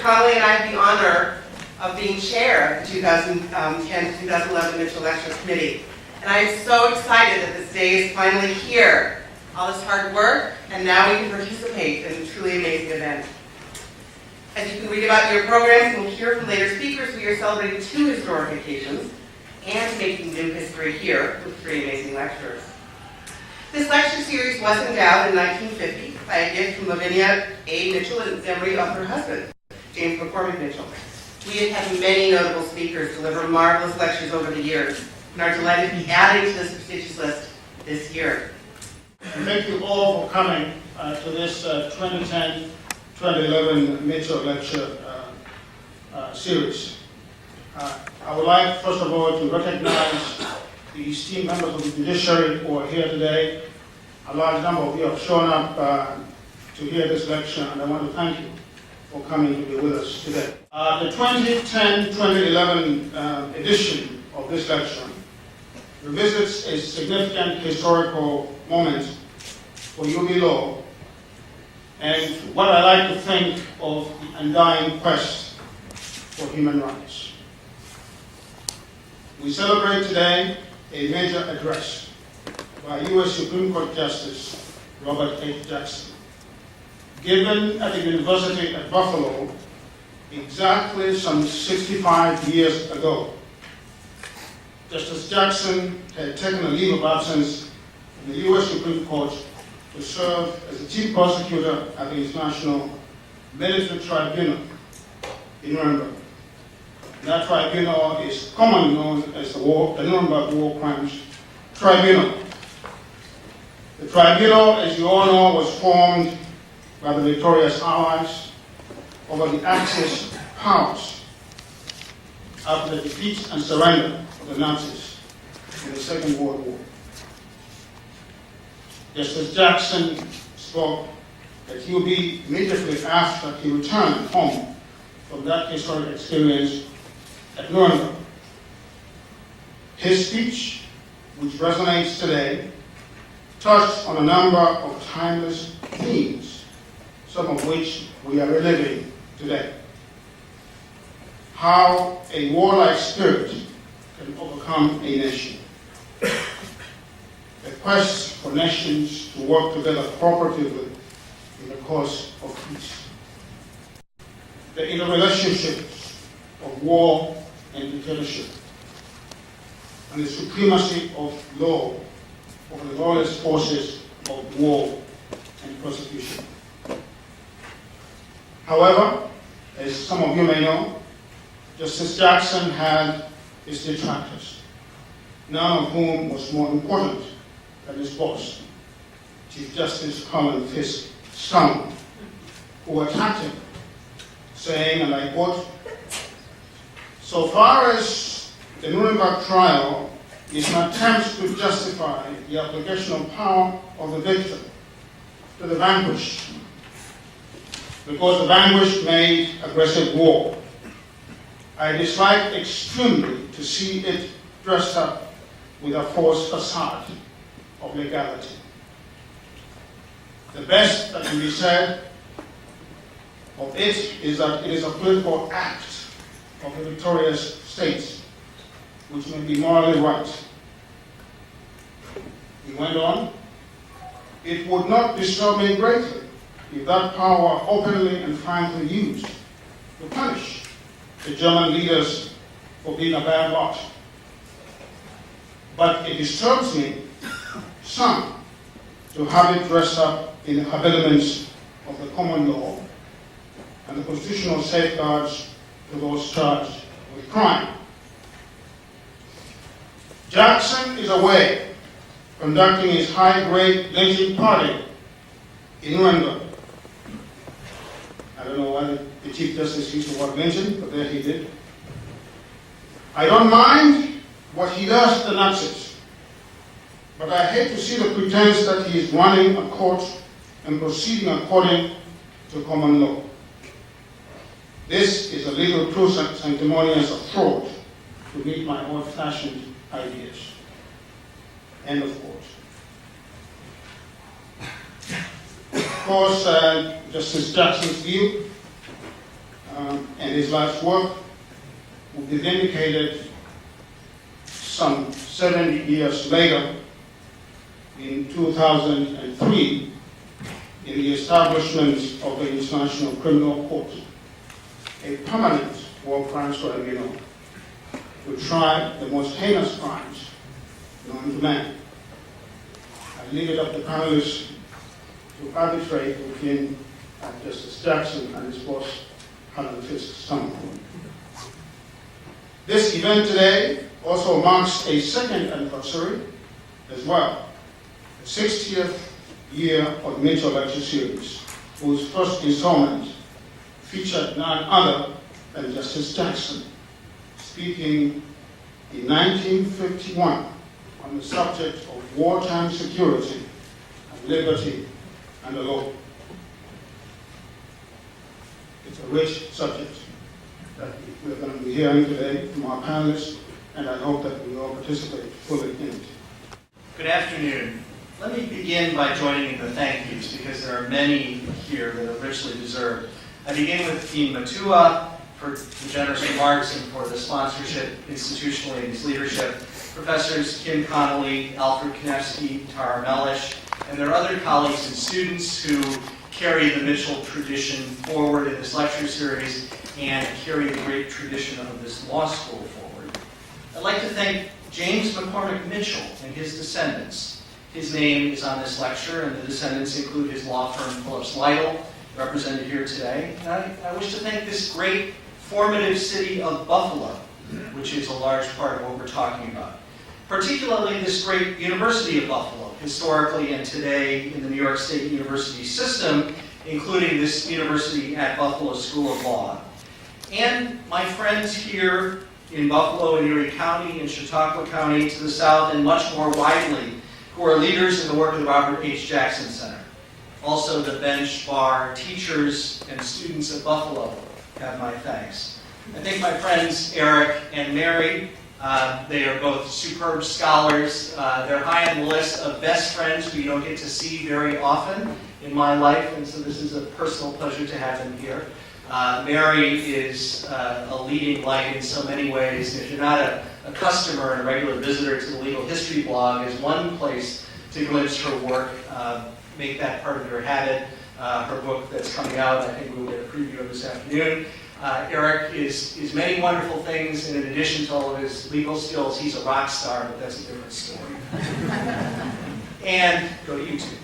Connolly and I have the honor of being chair of the 2010-2011 Mitchell Lecture Committee. And I am so excited that this day is finally here. All this hard work, and now we can participate in a truly amazing event. As you can read about your programs and hear from later speakers, we are celebrating 2 historic occasions and making new history here with 3 amazing lecturers. This lecture series was endowed in 1950 by a gift from Lavinia A. Mitchell and Zemri of her husband, James McCormick Mitchell. We have had many notable speakers deliver marvelous lectures over the years and are delighted to be adding to this prestigious list this year. Thank you all for coming to this 2010-2011 Mitchell Lecture series. I would like, first of all, to recognize the esteemed members of the judiciary who are here today. A large number of you have shown up to hear this lecture, and I want to thank you for coming to be with us today. The 2010-2011 edition of this lecture revisits a significant historical moment for UB Law and what I like to think of the undying quest for human rights. We celebrate today a major address by U.S. Supreme Court Justice Robert H. Jackson, given at the University at Buffalo exactly some 65 years ago. Justice Jackson had taken a leave of absence from the U.S. Supreme Court to serve as the chief prosecutor at the International Military Tribunal in Nuremberg. That tribunal is commonly known as the Nuremberg War Crimes Tribunal. The tribunal, as you all know, was formed by the victorious Allies over the Axis powers after the defeat and surrender of the Nazis in the Second World War. Justice Jackson spoke at UB immediately after he returned home from that historic experience at Nuremberg. His speech, which resonates today, touched on a number of timeless themes, some of which we are reliving today. How a warlike spirit can overcome a nation. The quest for nations to work together cooperatively in the cause of peace. The interrelationships of war and dictatorship, and the supremacy of law over the lawless forces of war and persecution. However, as some of you may know, Justice Jackson had his detractors, none of whom was more important than his boss, Chief Justice Colin Fisk Stone, who attacked him, saying, and I quote, "So far as the Nuremberg trial is an attempt to justify the application of power of the victor to the vanquished, because the vanquished made aggressive war, I dislike extremely to see it dressed up with a false facade of legality. The best that can be said of it is that it is a political act of the victorious states, which may be morally right." He went on, "It would not disturb me greatly if that power were openly and frankly used to punish the German leaders for being a bad lot. But it disturbs me, some, to have it dressed up in the habiliments of the common law and the constitutional safeguards to those charged with crime." Jackson is away conducting his high-grade lynching party in Nuremberg. I don't know why the Chief Justice used the word lynching, but there he did. I don't mind what he does to the Nazis, but I hate to see the pretense that he is running a court and proceeding according to common law. This is a legal too sanctimonious a fraud to meet my old-fashioned ideas. End of quote. Of course, Justice Jackson's view and his life's work will be vindicated some 70 years later in 2003 in the establishment of the International Criminal Court, a permanent war crimes tribunal to try the most heinous crimes known to man. I leave it up to panelists to arbitrate between Justice Jackson and his boss, Helen Fisk Summerall. This event today also marks a second anniversary as well, the 60th year of the Mitchell Lecture Series, whose first installment featured none other than Justice Jackson, speaking in 1951 on the subject of wartime security and liberty and the law. It's a rich subject that we're going to be hearing today from our panelists, and I hope that we all participate fully in it. Good afternoon. Let me begin by joining in the thank yous, because there are many here that are richly deserved. I begin with Dean Matua for the generous remarks and for the sponsorship institutionally and his leadership, Professors Kim Connolly, Alfred Konevsky, Tara Melish, and their other colleagues and students who carry the Mitchell tradition forward in this lecture series and carry the great tradition of this law school forward. I'd like to thank James McCormick Mitchell and his descendants. His name is on this lecture, and the descendants include his law firm, Phillips Lytle, represented here today. And I wish to thank this great formative city of Buffalo, which is a large part of what we're talking about. Particularly this great University of Buffalo, historically and today in the New York State University system, including this University at Buffalo School of Law. And my friends here in Buffalo and Erie County and Chautauqua County to the south, and much more widely, who are leaders in the work of the Robert H. Jackson Center. Also the bench, bar, teachers, and students at Buffalo have my thanks. I think my friends Eric and Mary, they are both superb scholars. They're high on the list of best friends who you don't get to see very often in my life, and so this is a personal pleasure to have them here. Mary is a leading light in so many ways. If you're not a customer and a regular visitor to the Legal History blog, is one place to glimpse her work. Make that part of your habit. Her book that's coming out, I think we'll get a preview of this afternoon. Eric is many wonderful things, and in addition to all of his legal skills, he's a rock star, but that's a different story. And go to YouTube.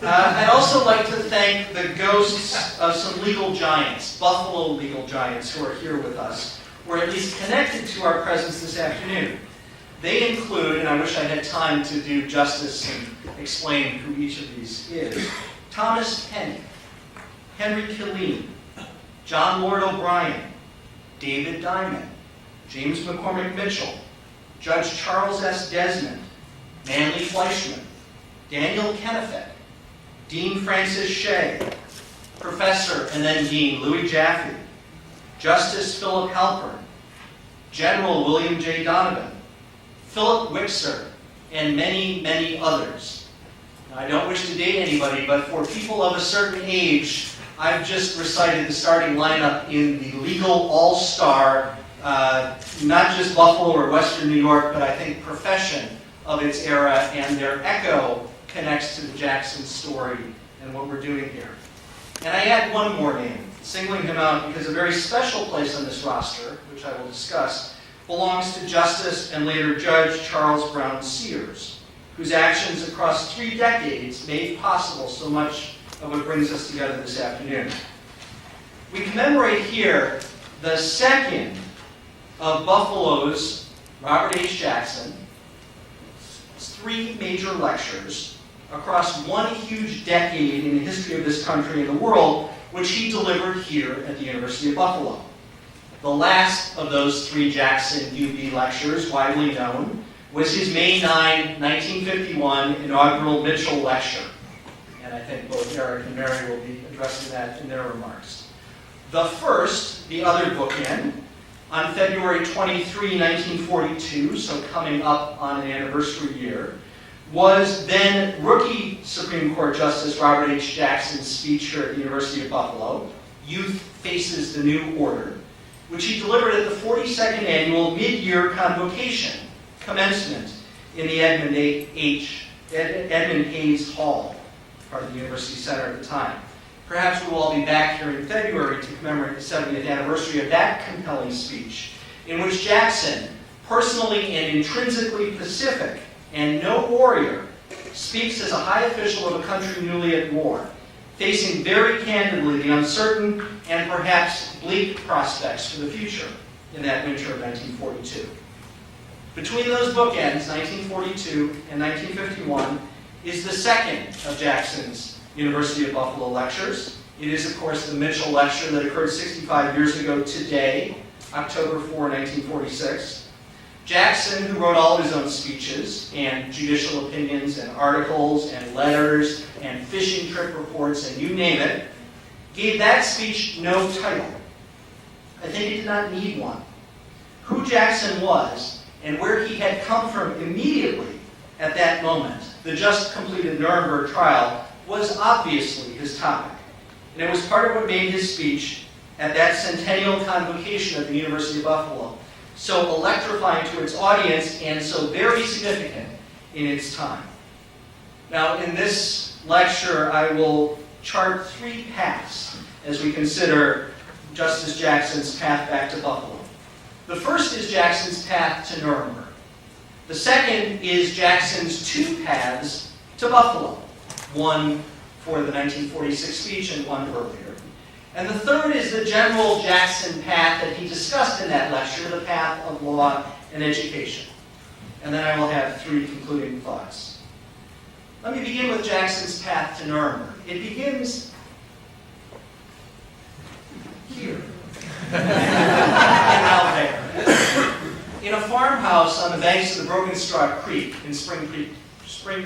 I'd also like to thank the ghosts of some legal giants, Buffalo legal giants, who are here with us, or at least connected to our presence this afternoon. They include, and I wish I had time to do justice and explain who each of these is, Thomas Penny, Henry Killeen, John Lord O'Brien, David Diamond, James McCormick Mitchell, Judge Charles S. Desmond, Manly Fleischman, Daniel Kennefet, Dean Francis Shea, Professor and then Dean Louis Jaffe, Justice Philip Halpern, General William J. Donovan, Philip Wixer, and many, many others. Now, I don't wish to date anybody, but for people of a certain age, I've just recited the starting lineup in the legal all-star, not just Buffalo or Western New York, but I think profession of its era, and their echo connects to the Jackson story and what we're doing here. And I add one more name, singling him out because a very special place on this roster, which I will discuss, belongs to Justice and later Judge Charles Brown Sears, whose actions across 3 decades made possible so much of what brings us together this afternoon. We commemorate here the second of Buffalo's Robert H. Jackson 3 major lectures across one huge decade in the history of this country and the world, which he delivered here at the University of Buffalo. The last of those 3 Jackson UB lectures, widely known, was his May 9, 1951 inaugural Mitchell Lecture. And I think both Eric and Mary will be addressing that in their remarks. The first, the other bookend, on February 23, 1942, so coming up on an anniversary year, was then rookie Supreme Court Justice Robert H. Jackson's speech here at the University of Buffalo, Youth Faces the New Order, which he delivered at the 42nd Annual Mid-Year Convocation, commencement in the Edmund Hayes Hall, part of the University Center at the time. Perhaps we will all be back here in February to commemorate the 70th anniversary of that compelling speech, in which Jackson, personally and intrinsically pacific and no warrior, speaks as a high official of a country newly at war, facing very candidly the uncertain and perhaps bleak prospects for the future in that winter of 1942. Between those bookends, 1942 and 1951, is the second of Jackson's University of Buffalo lectures. It is, of course, the Mitchell Lecture that occurred 65 years ago today, October 4, 1946. Jackson, who wrote all of his own speeches and judicial opinions and articles and letters and fishing trip reports and you name it, gave that speech no title. I think it did not need one. Who Jackson was and where he had come from immediately at that moment, the just completed Nuremberg trial, was obviously his topic. And it was part of what made his speech at that centennial convocation at the University of Buffalo so electrifying to its audience and so very significant in its time. Now, in this lecture, I will chart three paths as we consider Justice Jackson's path back to Buffalo. The first is Jackson's path to Nuremberg. The second is Jackson's two paths to Buffalo, one for the 1946 speech and one earlier. And the third is the general Jackson path that he discussed in that lecture, the path of law and education. And then I will have three concluding thoughts. Let me begin with Jackson's path to Nuremberg. It begins here, out there, in a farmhouse on the banks of the Broken Straw Creek in Spring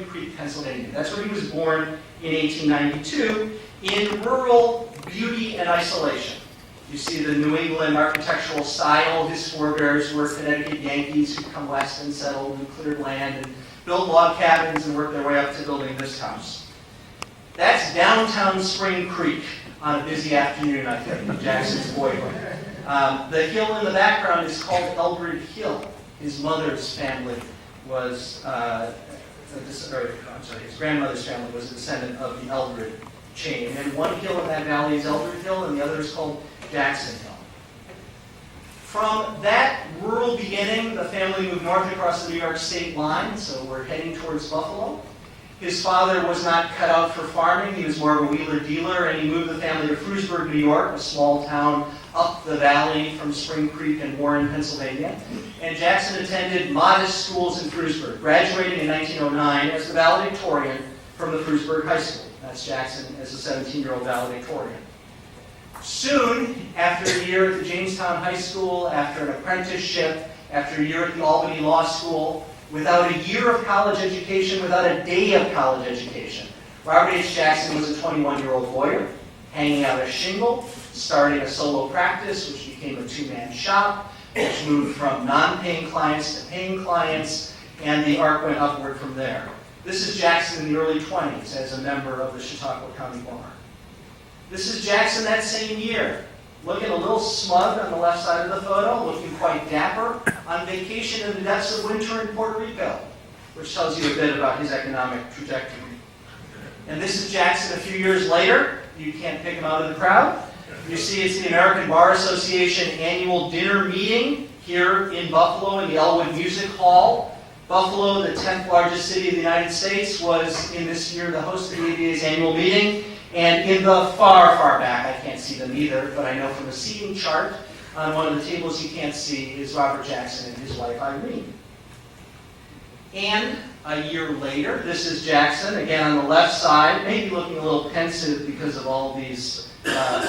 Creek, Pennsylvania. That's where he was born in 1892, in rural beauty and isolation. You see the New England architectural style. His forebears were Connecticut Yankees who come west and settled and cleared land and built log cabins and worked their way up to building this house. That's downtown Spring Creek on a busy afternoon, I think, in Jackson's boyhood. The hill in the background is called Eldred Hill. His mother's family was, his grandmother's family was a descendant of the Eldred chain. And one hill in that valley is Eldred Hill, and the other is called Jackson Hill. From that rural beginning, the family moved north across the New York state line, so we're heading towards Buffalo. His father was not cut out for farming. He was more of a wheeler-dealer, and he moved the family to Frewsburg, New York, a small town up the valley from Spring Creek and Warren, Pennsylvania. And Jackson attended modest schools in Frewsburg, graduating in 1909 as the valedictorian from the Frewsburg High School. That's Jackson as a 17-year-old valedictorian. Soon, after a year at the Jamestown High School, after an apprenticeship, after a year at the Albany Law School, without a year of college education, without a day of college education, Robert H. Jackson was a 21-year-old lawyer, hanging out a shingle, starting a solo practice, which became a two-man shop, which moved from non-paying clients to paying clients, and the arc went upward from there. This is Jackson in the early 20s as a member of the Chautauqua County Bar. This is Jackson that same year, looking a little smug on the left side of the photo, looking quite dapper, on vacation in the depths of winter in Puerto Rico, which tells you a bit about his economic trajectory. And this is Jackson a few years later. You can't pick him out of the crowd. You see it's the American Bar Association annual dinner meeting here in Buffalo in the Elwood Music Hall. Buffalo, the 10th largest city of the United States, was in this year the host of the ABA's annual meeting. And in the far, far back, I can't see them either, but I know from a seating chart on one of the tables you can't see is Robert Jackson and his wife Irene. And a year later, this is Jackson, again on the left side, maybe looking a little pensive because of all these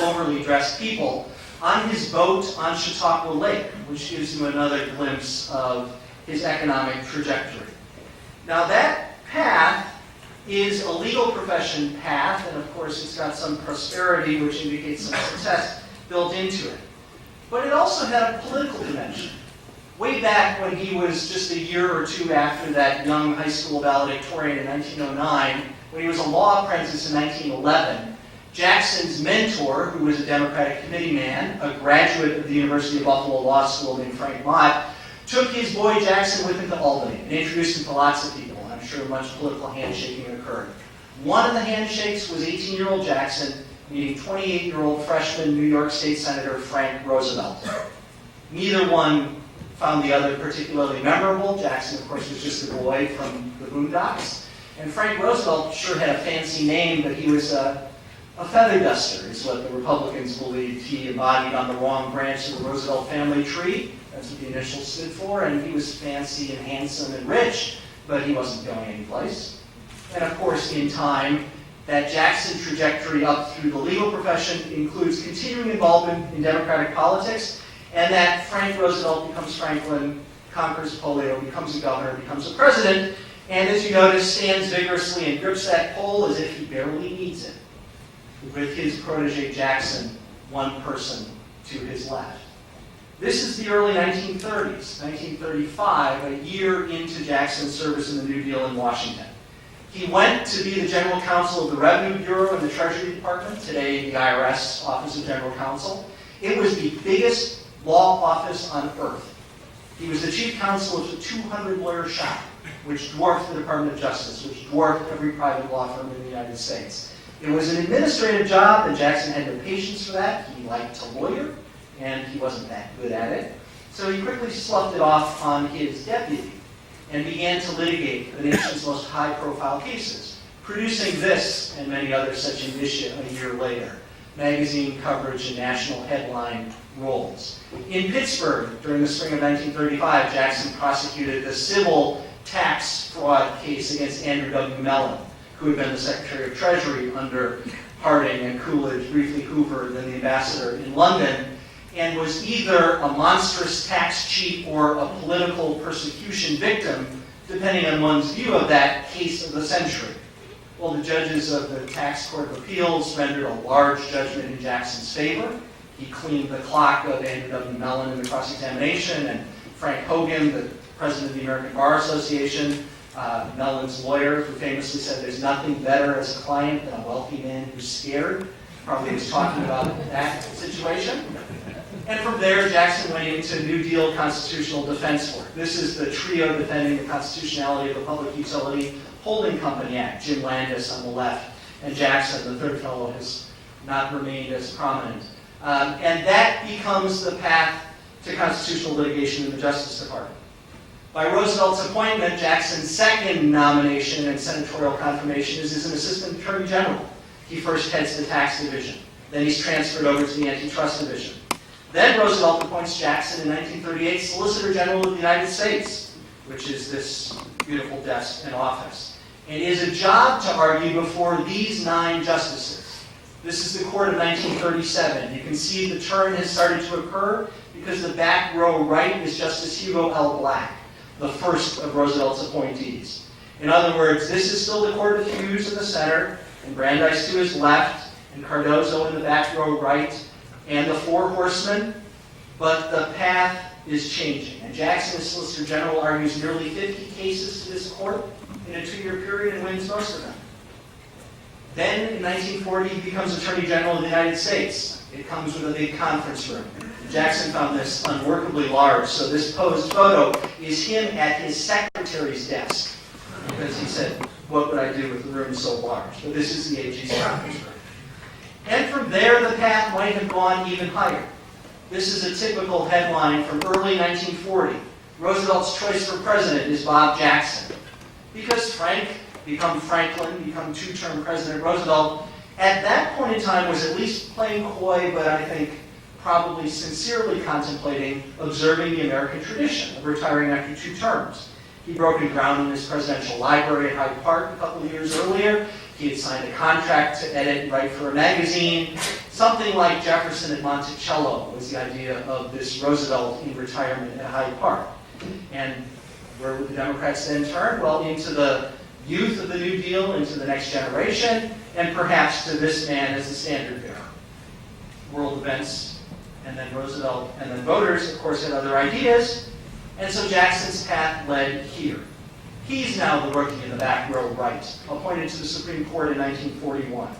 overly dressed people, on his boat on Chautauqua Lake, which gives you another glimpse of his economic trajectory. Now that path is a legal profession path, and of course it's got some prosperity, which indicates some success built into it. But it also had a political dimension. Way back when he was just a year or two after that young high school valedictorian in 1909, when he was a law apprentice in 1911, Jackson's mentor, who was a Democratic committee man, a graduate of the University of Buffalo Law School named Frank Mott, took his boy Jackson with him to Albany and introduced him to lots of people. I'm sure much political handshaking occurred. One of the handshakes was 18-year-old Jackson meeting 28-year-old freshman New York State Senator Frank Roosevelt. Neither one found the other particularly memorable. Jackson, of course, was just a boy from the Boondocks. And Frank Roosevelt sure had a fancy name, but he was a feather duster, is what the Republicans believed. He embodied on the wrong branch of the Roosevelt family tree. That's what the initials stood for. And he was fancy and handsome and rich, but he wasn't going anyplace. And of course, in time, that Jackson trajectory up through the legal profession includes continuing involvement in Democratic politics, and that Frank Roosevelt becomes Franklin, conquers polio, becomes a governor, becomes a president, and as you notice, stands vigorously and grips that pole as if he barely needs it, with his protege Jackson, one person to his left. This is the early 1930s, 1935, a year into Jackson's service in the New Deal in Washington. He went to be the general counsel of the Revenue Bureau and the Treasury Department, today the IRS, Office of General Counsel. It was the biggest law office on earth. He was the chief counsel of the 200-lawyer shop, which dwarfed the Department of Justice, which dwarfed every private law firm in the United States. It was an administrative job, and Jackson had no patience for that. He liked to lawyer, and he wasn't that good at it. So he quickly sloughed it off on his deputy and began to litigate the nation's most high-profile cases, producing this and many other such indicia a year later. Magazine coverage and national headline roles. In Pittsburgh, during the spring of 1935, Jackson prosecuted the civil tax fraud case against Andrew W. Mellon, who had been the Secretary of Treasury under Harding and Coolidge, briefly Hoover, then the ambassador in London, and was either a monstrous tax cheat or a political persecution victim, depending on one's view of that case of the century. Well, the judges of the Tax Court of Appeals rendered a large judgment in Jackson's favor. He cleaned the clock of Andrew W. Mellon in the cross-examination, and Frank Hogan, the president of the American Bar Association, Mellon's lawyer, who famously said there's nothing better as a client than a wealthy man who's scared, probably was talking about that situation. And from there, Jackson went into New Deal constitutional defense work. This is the trio defending the constitutionality of the Public Utility Holding Company Act. Jim Landis on the left, and Jackson, the third fellow, has not remained as prominent. And that becomes the path to constitutional litigation in the Justice Department. By Roosevelt's appointment, Jackson's second nomination and senatorial confirmation is as an assistant attorney general. He first heads the tax division. Then he's transferred over to the antitrust division. Then Roosevelt appoints Jackson in 1938 Solicitor General of the United States, which is this beautiful desk and office. And it is a job to argue before these 9 justices. This is the court of 1937. You can see the turn has started to occur because the back row right is Justice Hugo L. Black, the first of Roosevelt's appointees. In other words, this is still the court of Hughes in the center, and Brandeis to his left, and Cardozo in the back row right, and the 4 horsemen, but the path is changing. And Jackson, as Solicitor General, argues nearly 50 cases to this court in a 2-year period and wins most of them. Then, in 1940, he becomes Attorney General of the United States. It comes with a big conference room. Jackson found this unworkably large, so this posed photo is him at his secretary's desk, because he said, what would I do with the room so large? But this is the AG's conference room. And from there, the path might have gone even higher. This is a typical headline from early 1940. Roosevelt's choice for president is Bob Jackson. Because Frank, become Franklin, become 2-term President Roosevelt, at that point in time was at least playing coy, but I think probably sincerely contemplating observing the American tradition of retiring after 2 terms. He'd broken ground in his presidential library at Hyde Park a couple of years earlier. He had signed a contract to edit and write for a magazine. Something like Jefferson at Monticello was the idea of this Roosevelt in retirement at Hyde Park. And where would the Democrats then turn? Well, into the youth of the New Deal, into the next generation, and perhaps to this man as the standard bearer. World events, and then Roosevelt, and then voters, of course, had other ideas. And so Jackson's path led here. He's now the rookie in the back row right, appointed to the Supreme Court in 1941.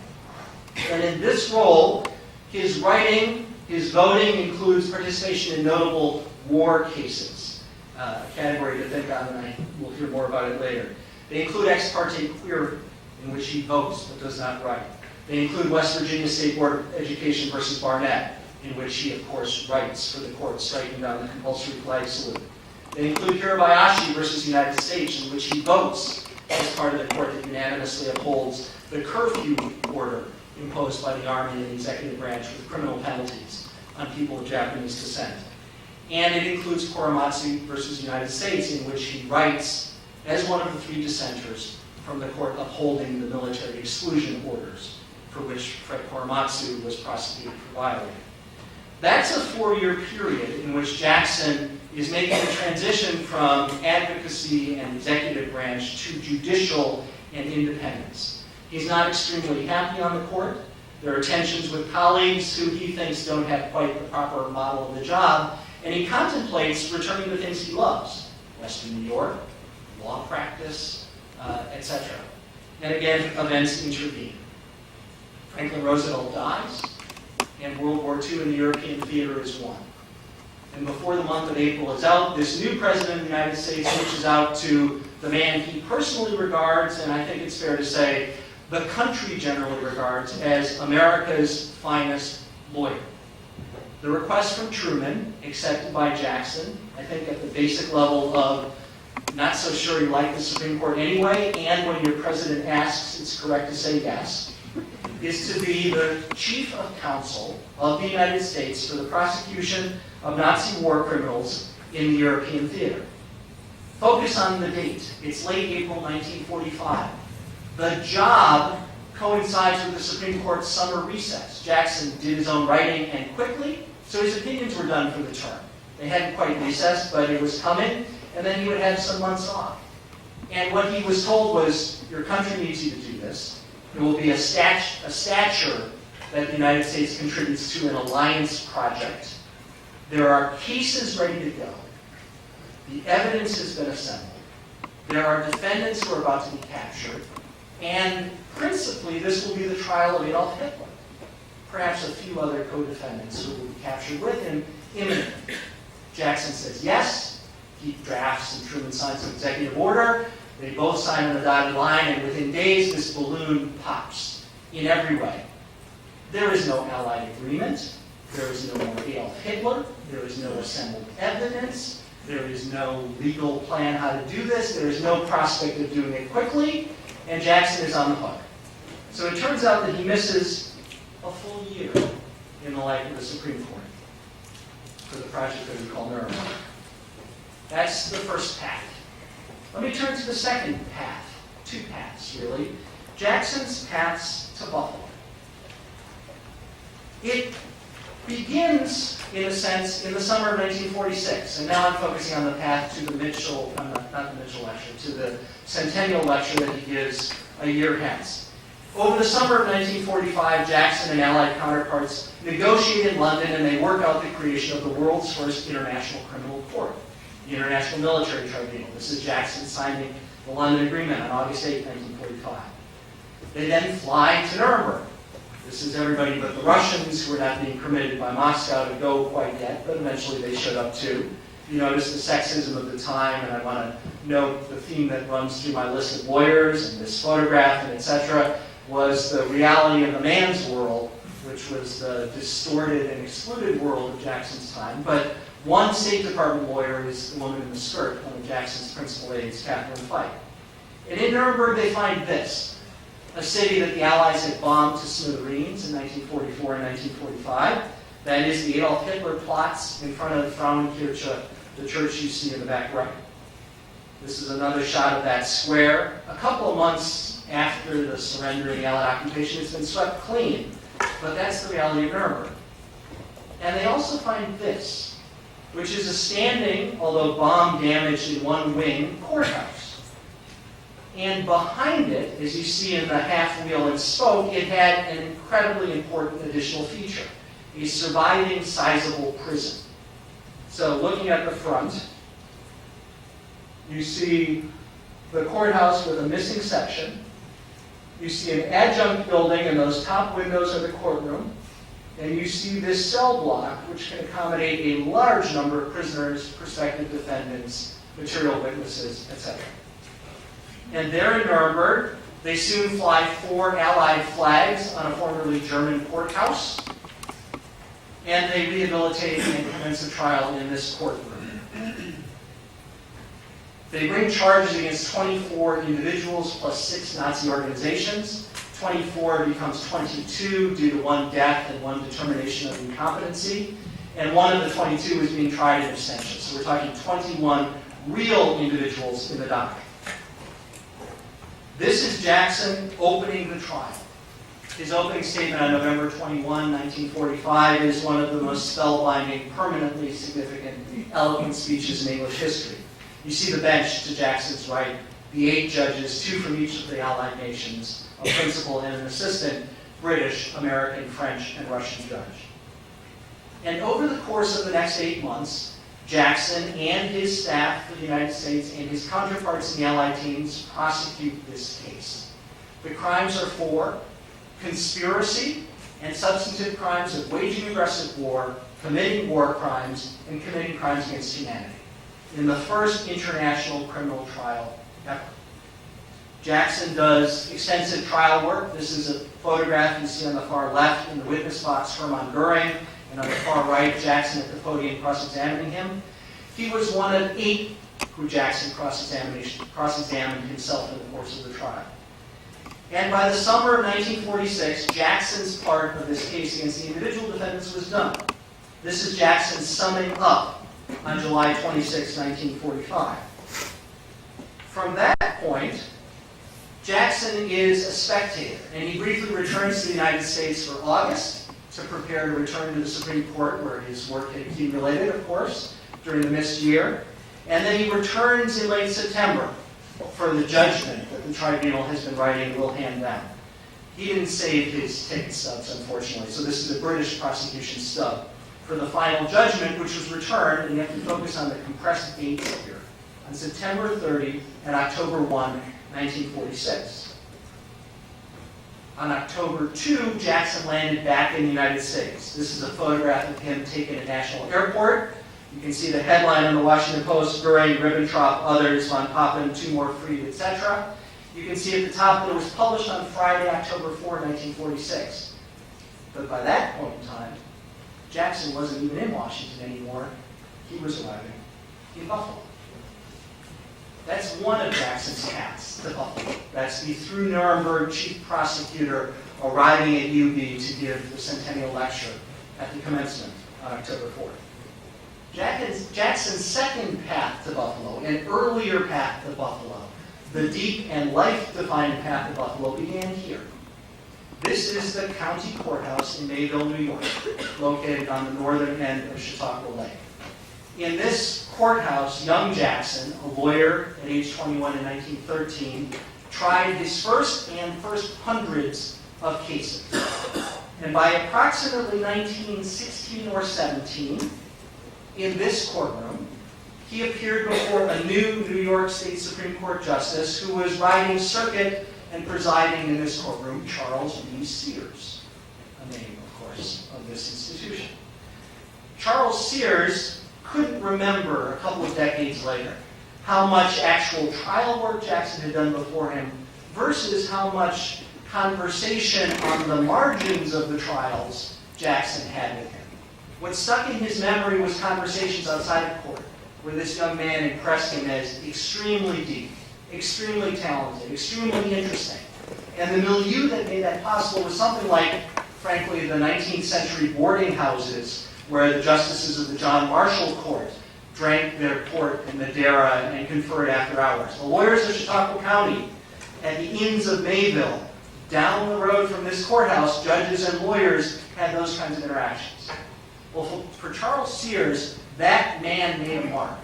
And in this role, his writing, his voting includes participation in notable war cases, a category to think on, and we'll hear more about it later. They include ex parte query, in which he votes but does not write. They include West Virginia State Board of Education versus Barrett, in which he, of course, writes for the court, striking down the compulsory flag salute. They include Hirabayashi versus United States, in which he votes as part of the court that unanimously upholds the curfew order imposed by the Army and the executive branch with criminal penalties on people of Japanese descent. And it includes Korematsu versus United States, in which he writes as one of the 3 dissenters from the court upholding the military exclusion orders for which Fred Korematsu was prosecuted for violating. That's a 4-year period in which Jackson is making a transition from advocacy and executive branch to judicial and independence. He's not extremely happy on the court. There are tensions with colleagues who he thinks don't have quite the proper model of the job, and he contemplates returning to things he loves: Western New York, law practice, etc. And again, events intervene. Franklin Roosevelt dies, and World War II in the European theater is won. And before the month of April is out, this new president of the United States reaches out to the man he personally regards, and I think it's fair to say the country generally regards, as America's finest lawyer. The request from Truman, accepted by Jackson, I think at the basic level of not so sure you like the Supreme Court anyway, and when your president asks, it's correct to say yes, is to be the chief of counsel of the United States for the prosecution of Nazi war criminals in the European theater. Focus on the date. It's late April 1945. The job coincides with the Supreme Court's summer recess. Jackson did his own writing and quickly, so his opinions were done for the term. They hadn't quite recessed, but it was coming, and then he would have some months off. And what he was told was, your country needs you to do this. There will be a stature that the United States contributes to an alliance project. There are cases ready to go. The evidence has been assembled. There are defendants who are about to be captured. And principally, this will be the trial of Adolf Hitler. Perhaps a few other co-defendants who will be captured with him imminently. Jackson says yes. He drafts and Truman signs an executive order. They both sign on the dotted line, and within days, this balloon pops in every way. There is no Allied agreement. There is no more Adolf Hitler. There is no assembled evidence. There is no legal plan how to do this. There is no prospect of doing it quickly, and Jackson is on the hook. So it turns out that he misses a full year in the life of the Supreme Court for the project that we call Nuremberg. That's the first path. Let me turn to the second path. 2 paths, really. Jackson's paths to Buffalo. It begins, in a sense, in the summer of 1946. And now I'm focusing on the path to the Mitchell, not the Mitchell lecture, to the centennial lecture that he gives a year hence. Over the summer of 1945, Jackson and Allied counterparts negotiate in London, and they work out the creation of the world's first international criminal court, the International Military Tribunal. This is Jackson signing the London Agreement on August 8, 1945. They then fly to Nuremberg. This is everybody but the Russians, who are not being permitted by Moscow to go quite yet, but eventually they showed up too. You notice the sexism of the time, and I want to note the theme that runs through my list of lawyers and this photograph and etc. was the reality of the man's world, which was the distorted and excluded world of Jackson's time. But one State Department lawyer is the woman in the skirt, one of Jackson's principal aides, Catherine Fike. And in Nuremberg they find this, a city that the Allies had bombed to smithereens in 1944 and 1945. That is the Adolf Hitler plots in front of Frauenkirche, the church you see in the back right. This is another shot of that square. A couple of months after the surrender and the Allied occupation, it's been swept clean. But that's the reality of Nuremberg. And they also find this, which is a standing, although bomb-damaged in one wing, courthouse. And behind it, as you see in the half-wheel and spoke, it had an incredibly important additional feature, a surviving sizable prison. So looking at the front, you see the courthouse with a missing section, You see an adjunct building, and those top windows are the courtroom. And you see this cell block, which can accommodate a large number of prisoners, prospective defendants, material witnesses, etc. And there in Nuremberg, they soon fly 4 Allied flags on a formerly German courthouse, and they rehabilitate and commence a trial in this courtroom. They bring charges against 24 individuals plus 6 Nazi organizations. 24 becomes 22 due to 1 death and 1 determination of incompetency. And 1 of the 22 is being tried in absentia. So we're talking 21 real individuals in the dock. This is Jackson opening the trial. His opening statement on November 21, 1945 is one of the most spellbinding, permanently significant, eloquent speeches in English history. You see the bench to Jackson's right, the 8 judges, 2 from each of the Allied nations, a principal and an assistant, British, American, French, and Russian judge. And over the course of the next 8 months, Jackson and his staff for the United States and his counterparts in the Allied teams prosecute this case. The crimes are 4: conspiracy and substantive crimes of waging aggressive war, committing war crimes, and committing crimes against humanity, in the first international criminal trial ever. Jackson does extensive trial work. This is a photograph you see on the far left in the witness box, Hermann Goering, and on the far right, Jackson at the podium cross-examining him. He was one of 8 who Jackson cross-examined himself in the course of the trial. And by the summer of 1946, Jackson's part of this case against the individual defendants was done. This is Jackson summing up on July 26, 1945. From that point, Jackson is a spectator, and he briefly returns to the United States for August to prepare to return to the Supreme Court, where his work had accumulated, of course, during the missed year. And then he returns in late September for the judgment that the tribunal has been writing and will hand down. He didn't save his ticket stubs, unfortunately, so this is a British prosecution stub for the final judgment, which was returned, and you have to focus on the compressed dates here, on September 30 and October 1, 1946. On October 2, Jackson landed back in the United States. This is a photograph of him taken at National Airport. You can see the headline on the Washington Post, Goering, Ribbentrop, others, von Papen, 2 more freed, etc. You can see at the top that it was published on Friday, October 4, 1946. But by that point in time, Jackson wasn't even in Washington anymore. He was arriving in Buffalo. That's one of Jackson's paths to Buffalo. That's the through Nuremberg chief prosecutor arriving at UB to give the centennial lecture at the commencement on October 4th. Jackson's second path to Buffalo, an earlier path to Buffalo, the deep and life-defining path to Buffalo, began here. This is the county courthouse in Mayville, New York, located on the northern end of Chautauqua Lake. In this courthouse, young Jackson, a lawyer at age 21 in 1913, tried his first hundreds of cases. And by approximately 1916 or 17, in this courtroom, he appeared before a new New York State Supreme Court justice who was riding circuit and presiding in this courtroom, Charles B. Sears, a name, of course, of this institution. Charles Sears couldn't remember a couple of decades later how much actual trial work Jackson had done before him versus how much conversation on the margins of the trials Jackson had with him. What stuck in his memory was conversations outside of court, where this young man impressed him as extremely deep, extremely talented, extremely interesting. And the milieu that made that possible was something like, frankly, the 19th century boarding houses where the justices of the John Marshall Court drank their port in Madeira and conferred after hours. The lawyers of Chautauqua County at the inns of Mayville, down the road from this courthouse, judges and lawyers had those kinds of interactions. Well, for Charles Sears, that man made a mark,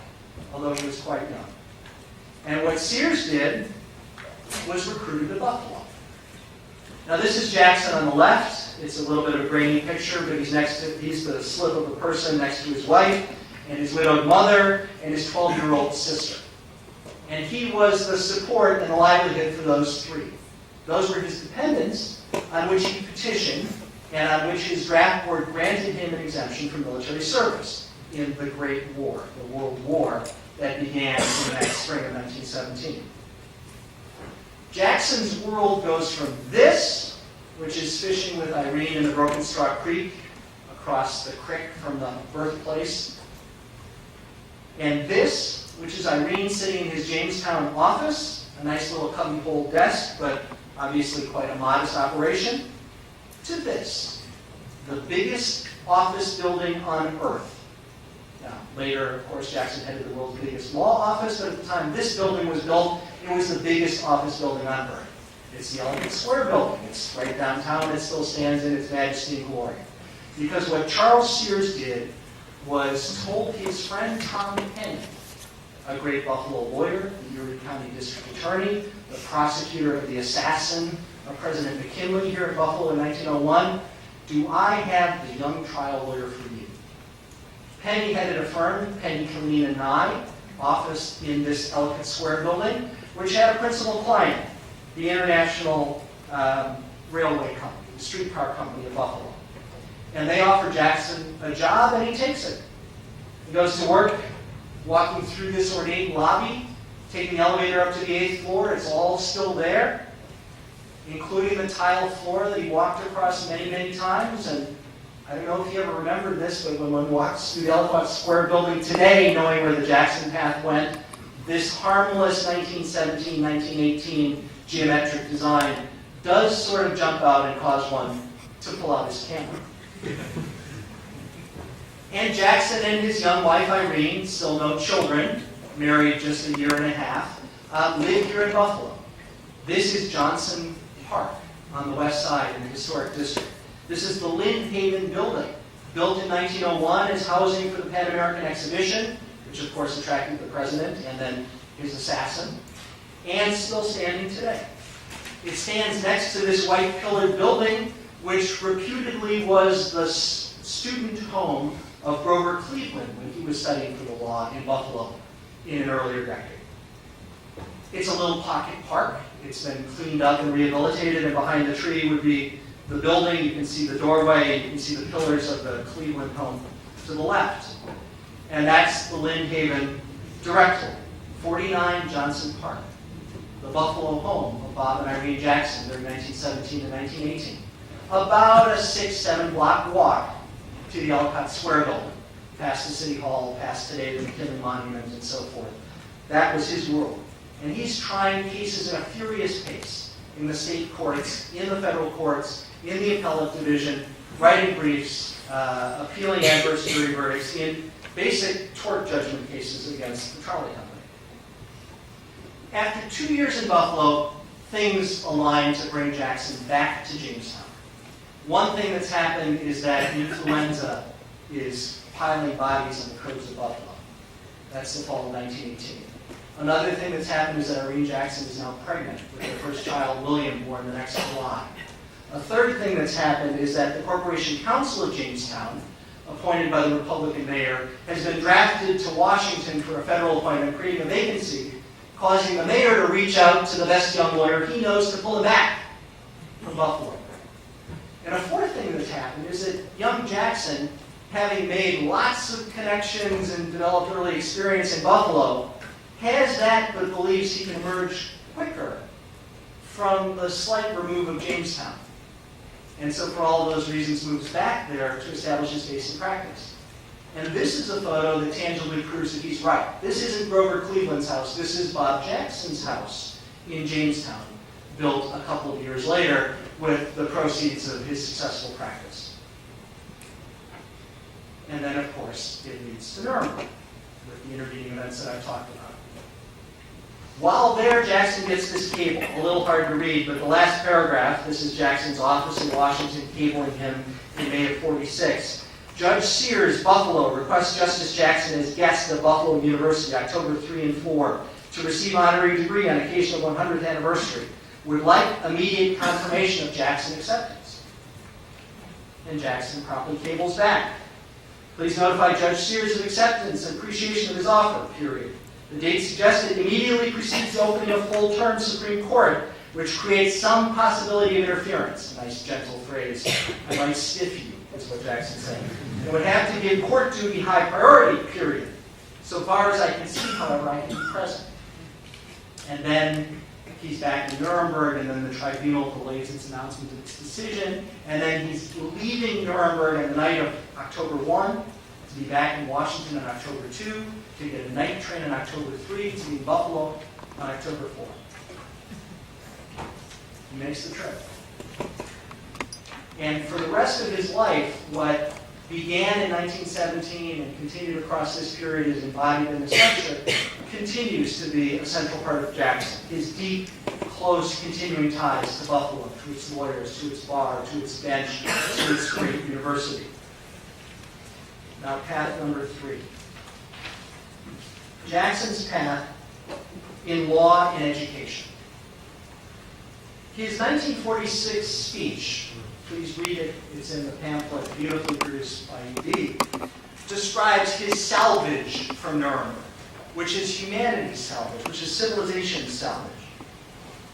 although he was quite young. And what Sears did was recruited to Buffalo. Now this is Jackson on the left. It's a little bit of a grainy picture, but he's the slip of a person next to his wife and his widowed mother and his 12-year-old sister. And he was the support and the livelihood for those 3. Those were his dependents on which he petitioned and on which his draft board granted him an exemption from military service in the Great War, the World War that began in that spring of 1917. Jackson's world goes from this, which is fishing with Irene in the Broken Straw Creek, across the creek from the birthplace, and this, which is Irene sitting in his Jamestown office, a nice little cubbyhole desk, but obviously quite a modest operation, to this, the biggest office building on earth. Now, later, of course, Jackson headed the world's biggest law office, but at the time this building was built, it was the biggest office building on earth. It's the Elegant Square building. It's right downtown. It still stands in its majesty and glory. Because what Charles Sears did was told his friend Tom Penny, a great Buffalo lawyer, the Erie County District Attorney, the prosecutor of the assassin of President McKinley here in Buffalo in 1901, do I have the young trial lawyer for you? Penny headed a firm, Penny, Killeen and Nye, office in this Ellicott Square building, which had a principal client, the International Railway Company, the streetcar company of Buffalo. And they offer Jackson a job, and he takes it. He goes to work, walking through this ornate lobby, taking the elevator up to the 8th floor. It's all still there, including the tile floor that he walked across many, many times. And I don't know if you ever remembered this, but when one walks through the Ellicott Square building today, knowing where the Jackson path went, this harmless 1917, 1918 geometric design does sort of jump out and cause one to pull out his camera. And Jackson and his young wife Irene, still no children, married just a year and a half, live here in Buffalo. This is Johnson Park on the west side in the historic district. This is the Lynn Haven building, built in 1901 as housing for the Pan American Exhibition, which of course attracted the president and then his assassin, and still standing today. It stands next to this white pillared building, which reputedly was the student home of Grover Cleveland when he was studying for the law in Buffalo in an earlier decade. It's a little pocket park. It's been cleaned up and rehabilitated, and behind the tree would be the building. You can see the doorway. You can see the pillars of the Cleveland home to the left. And that's the Lynn Haven directory, 49 Johnson Park, the Buffalo home of Bob and Irene Jackson during 1917 to 1918. About a 6-7 block walk to the Ellicott Square building, past the City Hall, past today the McKinley Monument, and so forth. That was his world. And he's trying cases at a furious pace in the state courts, in the federal courts, in the appellate division, writing briefs, appealing adverse jury verdicts in basic tort judgment cases against the trolley company. After 2 years in Buffalo, things aligned to bring Jackson back to Jamestown. One thing that's happened is that influenza is piling bodies on the curbs of Buffalo. That's the fall of 1918. Another thing that's happened is that Irene Jackson is now pregnant with her first child, William, born the next July. A third thing that's happened is that the Corporation Council of Jamestown, appointed by the Republican mayor, has been drafted to Washington for a federal appointment, creating a vacancy, causing the mayor to reach out to the best young lawyer he knows to pull him back from Buffalo. And a fourth thing that's happened is that young Jackson, having made lots of connections and developed early experience in Buffalo, has that but believes he can emerge quicker from the slight remove of Jamestown. And so for all of those reasons moves back there to establish his base in practice. And this is a photo that tangibly proves that he's right. This isn't Grover Cleveland's house. This is Bob Jackson's house in Jamestown, built a couple of years later with the proceeds of his successful practice. And then, of course, it leads to Nuremberg with the intervening events that I've talked about. While there, Jackson gets this cable, a little hard to read, but the last paragraph, this is Jackson's office in Washington cabling him in May of '46. Judge Sears, Buffalo, requests Justice Jackson as guest of Buffalo University, October 3 and 4, to receive honorary degree on occasion of 100th anniversary. Would like immediate confirmation of Jackson acceptance. And Jackson promptly cables back. Please notify Judge Sears of acceptance and appreciation of his offer, period. The date suggested immediately precedes the opening of full-term Supreme Court which creates some possibility of interference. A nice gentle phrase. I might stiff you, is what Jackson's saying. It would have to give court duty high priority, period. So far as I can see, however, I can be present. And then he's back in Nuremberg, and then the tribunal delays its announcement of its decision, and then he's leaving Nuremberg on the night of October 1 to be back in Washington on October 2, to get a night train on October 3, to be in Buffalo on October 4. He makes the trip. And for the rest of his life, what began in 1917 and continued across this period is embodied in the lecture, continues to be a central part of Jackson. His deep, close, continuing ties to Buffalo, to its lawyers, to its bar, to its bench, to its great university. Now, path number 3. Jackson's path in law and education. His 1946 speech, please read it, it's in the pamphlet beautifully produced by E.D., describes his salvage from Nuremberg, which is humanity's salvage, which is civilization's salvage.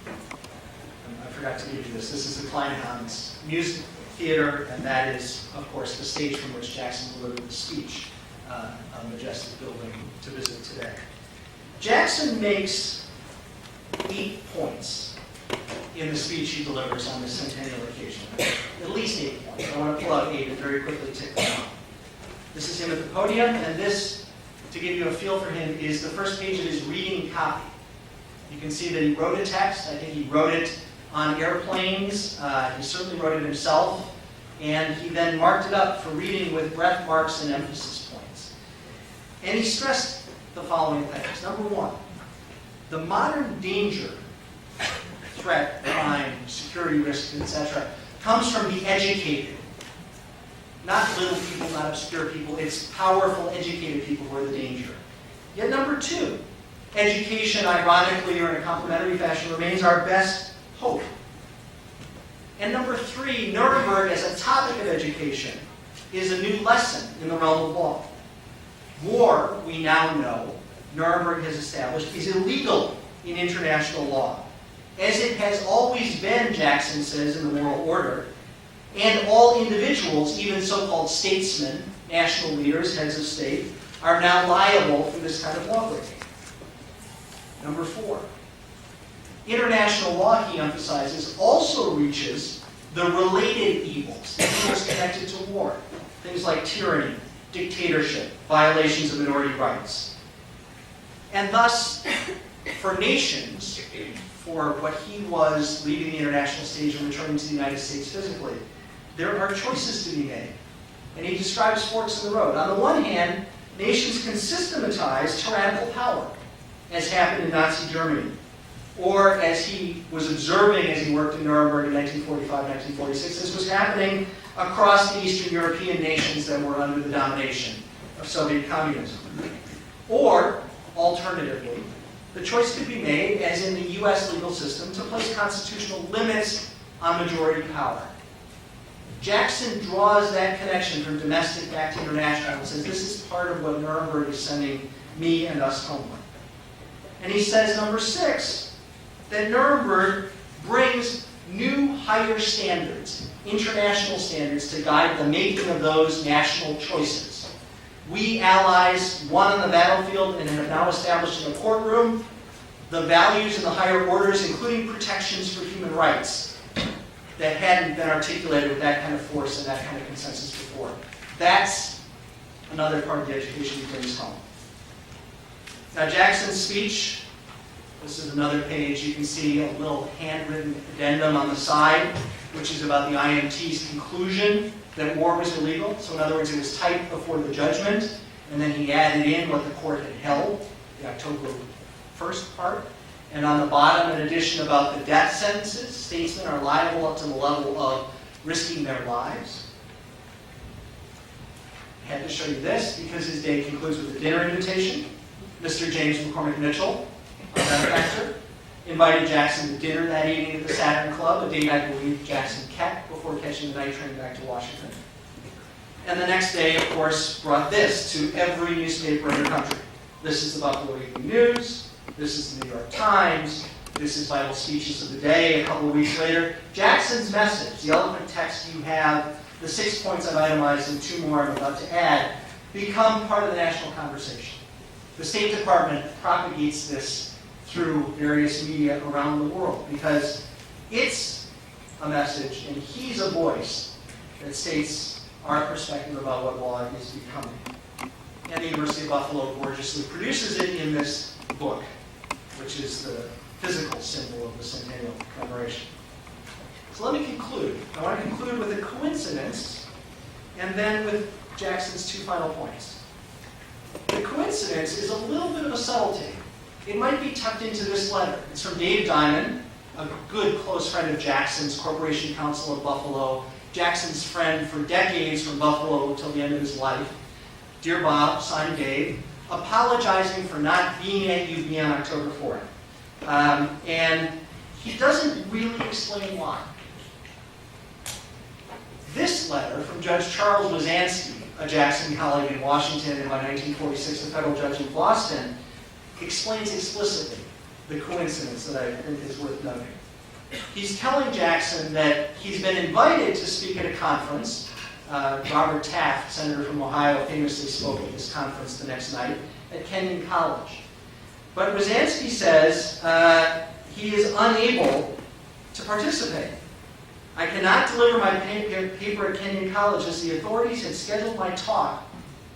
And I forgot to give you this. This is the Kleinhans Music Theater, and that is, of course, the stage from which Jackson delivered the speech, a majestic building to visit today. Jackson makes 8 points in the speech he delivers on this centennial occasion. At least 8 points. I want to pull out 8 and very quickly tick them off. This is him at the podium, and this, to give you a feel for him, is the first page of his reading copy. You can see that he wrote a text. I think he wrote it on airplanes. He certainly wrote it himself. And he then marked it up for reading with breath marks and emphasis points. And he stressed the following things. Number 1, the modern danger, threat, crime, security risk, etc., comes from the educated. Not little people, not obscure people. It's powerful, educated people who are the danger. Yet number 2, education, ironically or in a complementary fashion, remains our best hope. And number 3, Nuremberg as a topic of education is a new lesson in the realm of law. War, we now know, Nuremberg has established, is illegal in international law, as it has always been, Jackson says, in the moral order. And all individuals, even so-called statesmen, national leaders, heads of state, are now liable for this kind of lawbreaking. Number 4, international law, he emphasizes, also reaches the related evils, the evils connected to war. Things like tyranny, dictatorship, violations of minority rights. And thus, for nations, for what he was leaving the international stage and returning to the United States physically, there are choices to be made. And he describes forks in the road. On the one hand, nations can systematize tyrannical power, as happened in Nazi Germany, or as he was observing as he worked in Nuremberg in 1945, 1946, this was happening across the Eastern European nations that were under the domination of Soviet communism. Or, alternatively, the choice could be made, as in the U.S. legal system, to place constitutional limits on majority power. Jackson draws that connection from domestic back to international and says this is part of what Nuremberg is sending me and us home with. And he says, number 6, that Nuremberg brings new higher standards, international standards, to guide the making of those national choices. We allies won on the battlefield and have now established in a courtroom the values and the higher orders, including protections for human rights, that hadn't been articulated with that kind of force and that kind of consensus before. That's another part of the education he brings home. Now, Jackson's speech, this is another page. You can see a little handwritten addendum on the side, which is about the IMT's conclusion that war was illegal. So in other words, it was typed before the judgment, and then he added in what the court had held, the October 1st part. And on the bottom, an addition about the death sentences. Statesmen are liable up to the level of risking their lives. I had to show you this because his day concludes with a dinner invitation. Mr. James McCormick Mitchell, our benefactor, invited Jackson to dinner that evening at the Saturn Club, a date I believe Jackson kept before catching the night train back to Washington. And the next day, of course, brought this to every newspaper in the country. This is the Buffalo Evening News. This is the New York Times. This is Vital Speeches of the Day. A couple of weeks later, Jackson's message, the eloquent text you have, the 6 points I've itemized and 2 more I'm about to add, become part of the national conversation. The State Department propagates this through various media around the world because it's a message and he's a voice that states our perspective about what law is becoming. And the University of Buffalo gorgeously produces it in this book, which is the physical symbol of the centennial commemoration. So let me conclude. I want to conclude with a coincidence and then with Jackson's 2 final points. The coincidence is a little bit of a subtlety. It might be tucked into this letter. It's from Dave Diamond, a good close friend of Jackson's, Corporation Counsel of Buffalo, Jackson's friend for decades from Buffalo until the end of his life. Dear Bob, signed Dave, apologizing for not being at UB on October 4th. And he doesn't really explain why. This letter from Judge Charles Wazansky, a Jackson colleague in Washington and by 1946 a federal judge in Boston, explains explicitly the coincidence that I think is worth noting. He's telling Jackson that he's been invited to speak at a conference. Robert Taft, senator from Ohio, famously spoke at this conference the next night at Kenyon College. But Wazansky says he is unable to participate. I cannot deliver my paper at Kenyon College as the authorities had scheduled my talk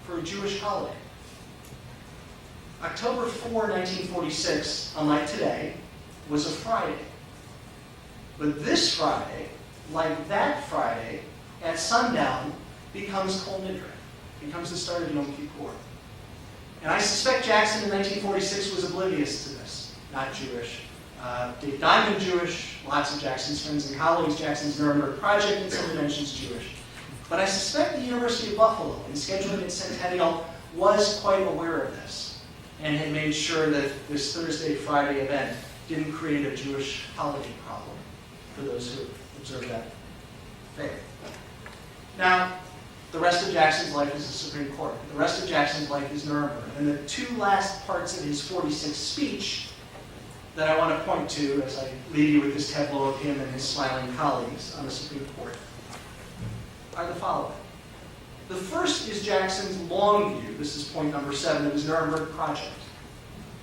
for a Jewish holiday. October 4, 1946, unlike today, was a Friday. But this Friday, like that Friday, at sundown, becomes Kol Nidre, becomes the start of Yom Kippur. And I suspect Jackson in 1946 was oblivious to this, not Jewish. Dave Diamond Jewish, lots of Jackson's friends and colleagues, Jackson's Nuremberg project in some dimensions Jewish. But I suspect the University of Buffalo, in scheduling its centennial, was quite aware of this and had made sure that this Thursday-Friday event didn't create a Jewish holiday problem for those who observe that faith. Now, the rest of Jackson's life is the Supreme Court. The rest of Jackson's life is Nuremberg. And the 2 last parts of his 46th speech that I want to point to as I leave you with this tableau of him and his smiling colleagues on the Supreme Court are the following. The first is Jackson's long view. This is point number 7 of his Nuremberg project.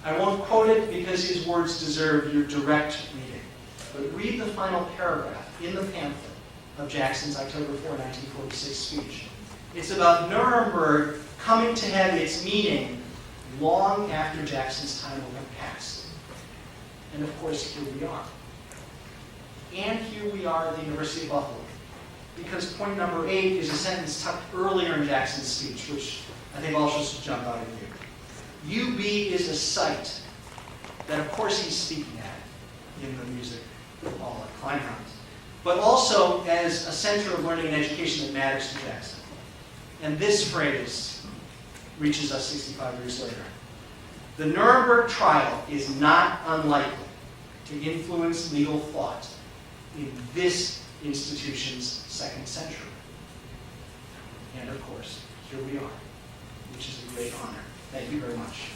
I won't quote it because his words deserve your direct reading. But read the final paragraph in the pamphlet of Jackson's October 4, 1946 speech. It's about Nuremberg coming to have its meaning long after Jackson's time will have passed. And of course, here we are. And here we are at the University of Buffalo. Because point number 8 is a sentence tucked earlier in Jackson's speech, which I think also should jump out at you. UB is a site that, of course, he's speaking at in the music hall at Kleinhaus, but also as a center of learning and education that matters to Jackson. And this phrase reaches us 65 years later. The Nuremberg trial is not unlikely to influence legal thought in this institution's 2nd century. And of course, here we are, which is a great honor. Thank you very much.